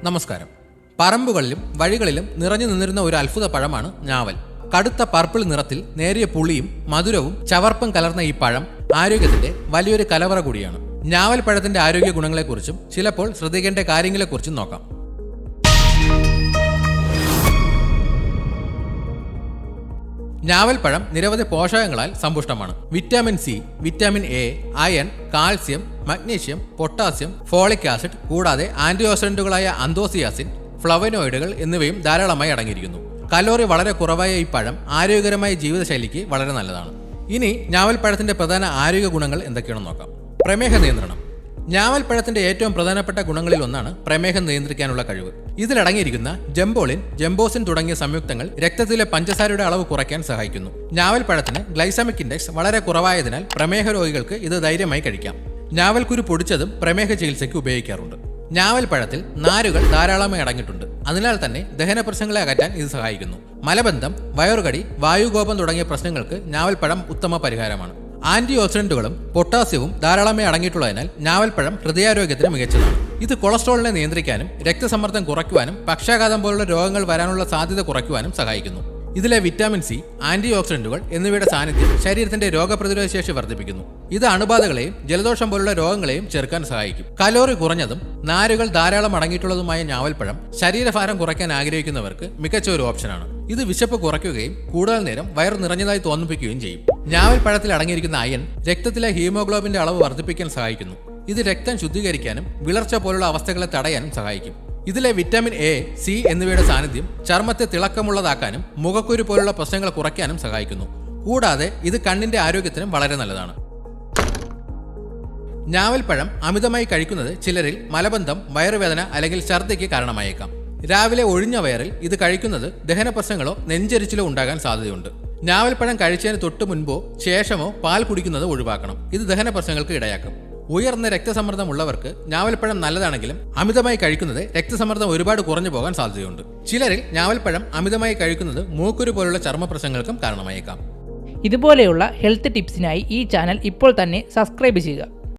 നമസ്കാരം. പറമ്പുകളിലും വഴികളിലും നിറഞ്ഞു നിന്നിരുന്ന ഒരു അത്ഭുത പഴമാണ് ഞാവൽ. കടുത്ത പർപ്പിൾ നിറത്തിൽ നേരിയ പുളിയും മധുരവും ചവർപ്പും കലർന്ന ഈ പഴം ആരോഗ്യത്തിന്റെ വലിയൊരു കലവറ കൂടിയാണ്. ഞാവൽ പഴത്തിന്റെ ആരോഗ്യ ഗുണങ്ങളെക്കുറിച്ചും ചിലപ്പോൾ ശ്രദ്ധിക്കേണ്ട കാര്യങ്ങളെക്കുറിച്ചും നോക്കാം. ഞാവൽ പഴം നിരവധി പോഷകങ്ങളാൽ സമ്പുഷ്ടമാണ്. Vitamin C, vitamin A, iron, calcium, magnesium, potassium, folic acid കൂടാതെ ആന്റി ഓക്സിഡന്റുകളായ അന്തോസിയാസിൻ, ഫ്ലവനോയിഡുകൾ എന്നിവയും ധാരാളമായി അടങ്ങിയിരിക്കുന്നു. കലോറി വളരെ കുറവായ ഈ പഴം ആരോഗ്യകരമായ ജീവിതശൈലിക്ക് വളരെ നല്ലതാണ്. ഇനി ഞാവൽ പഴത്തിന്റെ പ്രധാന ആരോഗ്യ ഗുണങ്ങൾ എന്തൊക്കെയാണെന്ന് നോക്കാം. പ്രമേഹ നിയന്ത്രണം. ഞാവൽ പഴത്തിന്റെ ഏറ്റവും പ്രധാനപ്പെട്ട ഗുണങ്ങളിൽ ഒന്നാണ് പ്രമേഹം നിയന്ത്രിക്കാനുള്ള കഴിവ്. ഇതിലടങ്ങിയിരിക്കുന്ന ജംബോളിൻ, ജംബോസിൻ തുടങ്ങിയ സംയുക്തങ്ങൾ രക്തത്തിലെ പഞ്ചസാരയുടെ അളവ് കുറയ്ക്കാൻ സഹായിക്കുന്നു. ഞാവൽ പഴത്തിന് ഗ്ലൈസമിക് ഇൻഡെക്സ് വളരെ കുറവായതിനാൽ പ്രമേഹ രോഗികൾക്ക് ഇത് ധൈര്യമായി കഴിക്കാം. ഞാവൽക്കുരു പൊടിച്ചതും പ്രമേഹ ചികിത്സയ്ക്ക് ഉപയോഗിക്കാറുണ്ട്. ഞാവൽ പഴത്തിൽ നാരുകൾ ധാരാളമായി അടങ്ങിയിട്ടുണ്ട്. അതിനാൽ തന്നെ ദഹന പ്രശ്നങ്ങളെ അകറ്റാൻ ഇത് സഹായിക്കുന്നു. മലബന്ധം, വയറുകടി, വായുകോപം തുടങ്ങിയ പ്രശ്നങ്ങൾക്ക് ഞാവൽപ്പഴം ഉത്തമ പരിഹാരമാണ്. ആന്റി ഓക്സിഡന്റുകളും പൊട്ടാസ്യവും ധാരാളമായി അടങ്ങിയിട്ടുള്ളതിനാൽ ഞാവൽപ്പഴം ഹൃദയാരോഗ്യത്തിന് മികച്ചതാണ്. ഇത് കൊളസ്ട്രോളിനെ നിയന്ത്രിക്കാനും രക്തസമ്മർദ്ദം കുറയ്ക്കുവാനും പക്ഷാഘാതം പോലുള്ള രോഗങ്ങൾ വരാനുള്ള സാധ്യത കുറയ്ക്കുവാനും സഹായിക്കുന്നു. ഇതിലെ വിറ്റാമിൻ സി, ആന്റി ഓക്സിഡന്റുകൾ എന്നിവയുടെ സാന്നിധ്യം ശരീരത്തിന്റെ രോഗപ്രതിരോധ ശേഷി വർദ്ധിപ്പിക്കുന്നു. ഇത് അണുബാധകളെയും ജലദോഷം പോലുള്ള രോഗങ്ങളെയും ചെറുക്കാൻ സഹായിക്കും. കലോറി കുറഞ്ഞതും നാരുകൾ ധാരാളം അടങ്ങിയിട്ടുള്ളതുമായ ഞാവൽപ്പഴം ശരീരഭാരം കുറയ്ക്കാൻ ആഗ്രഹിക്കുന്നവർക്ക് മികച്ച ഒരു ഓപ്ഷനാണ്. ഇത് വിശപ്പ് കുറയ്ക്കുകയും കൂടുതൽ നേരം വയർ നിറഞ്ഞതായി തോന്നിപ്പിക്കുകയും ചെയ്യും. ഞാവൽ പഴത്തിൽ അടങ്ങിയിരിക്കുന്ന അയൺ രക്തത്തിലെ ഹീമോഗ്ലോബിന്റെ അളവ് വർദ്ധിപ്പിക്കാൻ സഹായിക്കുന്നു. ഇത് രക്തം ശുദ്ധീകരിക്കാനും വിളർച്ച പോലുള്ള അവസ്ഥകളെ തടയാനും സഹായിക്കും. ഇതിലെ വിറ്റാമിൻ എ, സി എന്നിവയുടെ സാന്നിധ്യം ചർമ്മത്തെ തിളക്കമുള്ളതാക്കാനും മുഖക്കുരു പോലുള്ള പ്രശ്നങ്ങൾ കുറയ്ക്കാനും സഹായിക്കുന്നു. കൂടാതെ ഇത് കണ്ണിന്റെ ആരോഗ്യത്തിനും വളരെ നല്ലതാണ്. ഞാവൽപ്പഴം അമിതമായി കഴിക്കുന്നത് ചിലരിൽ മലബന്ധം, വയറുവേദന അല്ലെങ്കിൽ ഛർദ്ദിക്ക് കാരണമായേക്കാം. രാവിലെ ഒഴിഞ്ഞ വയറിൽ ഇത് കഴിക്കുന്നത് ദഹന പ്രശ്നങ്ങളോ നെഞ്ചരിച്ചിലോ ഉണ്ടാകാൻ സാധ്യതയുണ്ട്. ഞാവൽപ്പഴം കഴിച്ചതിന് തൊട്ട് മുൻപോ ശേഷമോ പാൽ കുടിക്കുന്നത് ഒഴിവാക്കണം. ഇത് ദഹന പ്രശ്നങ്ങൾക്ക് ഇടയാക്കും. ഉയർന്ന രക്തസമ്മർദ്ദം ഉള്ളവർക്ക് ഞാവൽപ്പഴം നല്ലതാണെങ്കിലും അമിതമായി കഴിക്കുന്നത് രക്തസമ്മർദ്ദം ഒരുപാട് കുറഞ്ഞു പോകാൻ സാധ്യതയുണ്ട്. ചിലരിൽ ഞാവൽപ്പഴം അമിതമായി കഴിക്കുന്നത് മൂക്കുരു പോലുള്ള ചർമ്മ പ്രശ്നങ്ങൾക്കും കാരണമായേക്കാം. ഇതുപോലെയുള്ള ഹെൽത്ത് ടിപ്സിനായി ഈ ചാനൽ ഇപ്പോൾ തന്നെ സബ്സ്ക്രൈബ് ചെയ്യുക.